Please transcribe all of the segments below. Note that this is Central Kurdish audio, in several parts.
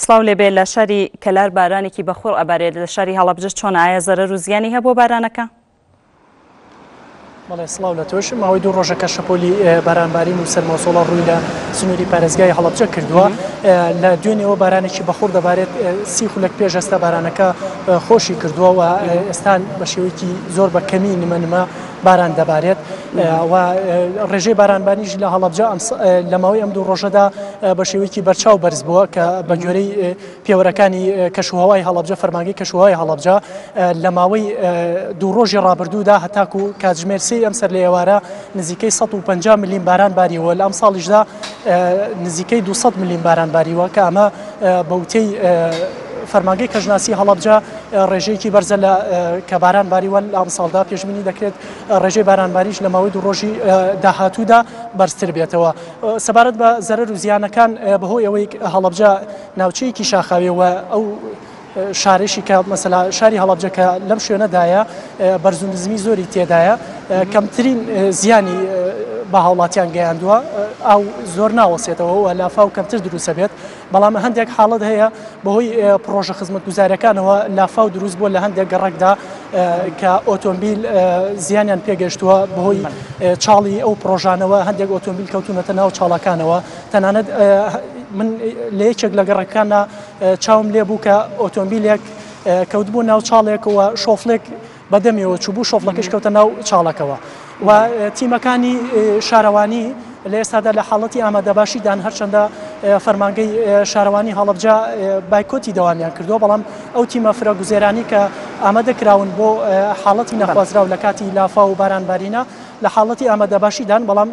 سڵاو لێبێ لە شاری کەلار بارانێکی بەخۆر ئەبارێت لە شاری هەڵەبجە چۆن ئایا زەرەر و زیانی هەیە بۆ بارانەکە؟ بەڵێ سڵاو لە تۆش ماوەی دوو ڕۆژەکە شەپۆلی بارانبارین و سەرمەسۆڵە ڕووی لە سنووری پارێزگای هەڵەبجە کردووە. لە دوێنێەوە بارانێکی بەخۆر دەبارێت 30 خولەک پێش ئێستا بارانەکە خۆشی کردووە و ئێستان بە شێوەیەکی زۆر بە کەمی نمە باران دەبارێت و ڕێژەی بارانبانیش لە هەڵەبجە لە ماوەی ئەم دوو ڕۆژەدا بە شێوەیەکی بەرچاو بەرز بووە کە بە گوێرەی پیاوەرەکانی کەشوهەوای هەڵەبجە فەرمانگەی کەشوهەوای هەڵەبجە لە ماوەی دوو ڕۆژی ڕابردوودا هەتاکو کاتژمێر ئەم سەر لە ئێوارە نزیکەی 150 ملیم باران باریوە لە ئەم ساڵیشدا نزیکەی 200 ملیم باران باریوە کە ئەمە بەوتەی فەرمانگەی کەژناسی هەڵەبجە ڕێژەیەکی بەرزە لە کە باران باریوە لە ئەم ساڵدا پێشبینی دەکرێت ڕێژەی بارانباریش لە ماوەی دوو ڕۆژی داهاتوودا بەرزتر بێتەوە. سەبارەت بە زەرەر و زیانەکان بەهۆی ئەوەی هەڵەبجە ناوچەیەکی شاخاویەوە ئەو شارێکی کە مەسەلا شاری هەڵەبجە کە لەم شوێنەدایە بەرز و نزمی زۆری تێدایە کەمترین زیانی بە هاوڵاتیان گەیاندووە ئەو زۆر ناوەسێتەوە و لافاو کەمتر دروستە بێت، بەڵام هەندێک حاڵەت هەیە بەهۆی پرۆژە خزمەتگوزاریەکانەوە لافاو دروست بووە لە هەندێک گەڕێکدا کە ئۆتۆمبیل زیانیان پێگەشتووە بەهۆی چاڵی ئەو پرۆژانەوە هەندێک ئۆتۆمبیل کەوتونەتە ناو چاڵەکانەوە. تەنانەت من لە یەکێک لە گەڕەکانە چاوم لێ بوو کە ئۆتۆمبیلێک کەوتبوو ناو چاڵێکەوە شۆفلێک بەدەمیەوە چوبوو شۆفلەکەش کەوتە ناو چاڵەکەوە و تیمەکانی شارەوانی لە ئێستادا لە حاڵەتی ئامادەباشیدان هەرچەندە فەرمانگەی شارەوانی هەڵەبجە بایکۆتی دەوامیان کردووە، بەڵام ئەو تیمە فرەگوزێرانی کە ئامادەکراون بۆ حاڵەتی نەخوازراو لە کاتی لافا و بارانبارینە لە حاڵەتی ئامادەباشیدان، بەڵام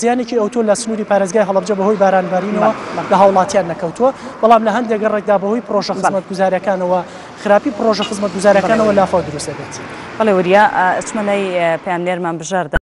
زیانێکی ئەوتۆ لە سنووری پارێزگای هەڵەبجە بەهۆی بارانبارینەوە لە هاوڵاتیان نەکەوتووە، بەڵام لە هەندێک گەڕێکدا بەهۆی پرۆژە خزمەتگوزاریەکانەوە خراپی پرۆژە خزمەتگوزاریەکانەوە لافا دروستە بێت. بەڵێ وریا ئەچمەلای پەیامنێرمان بژاردە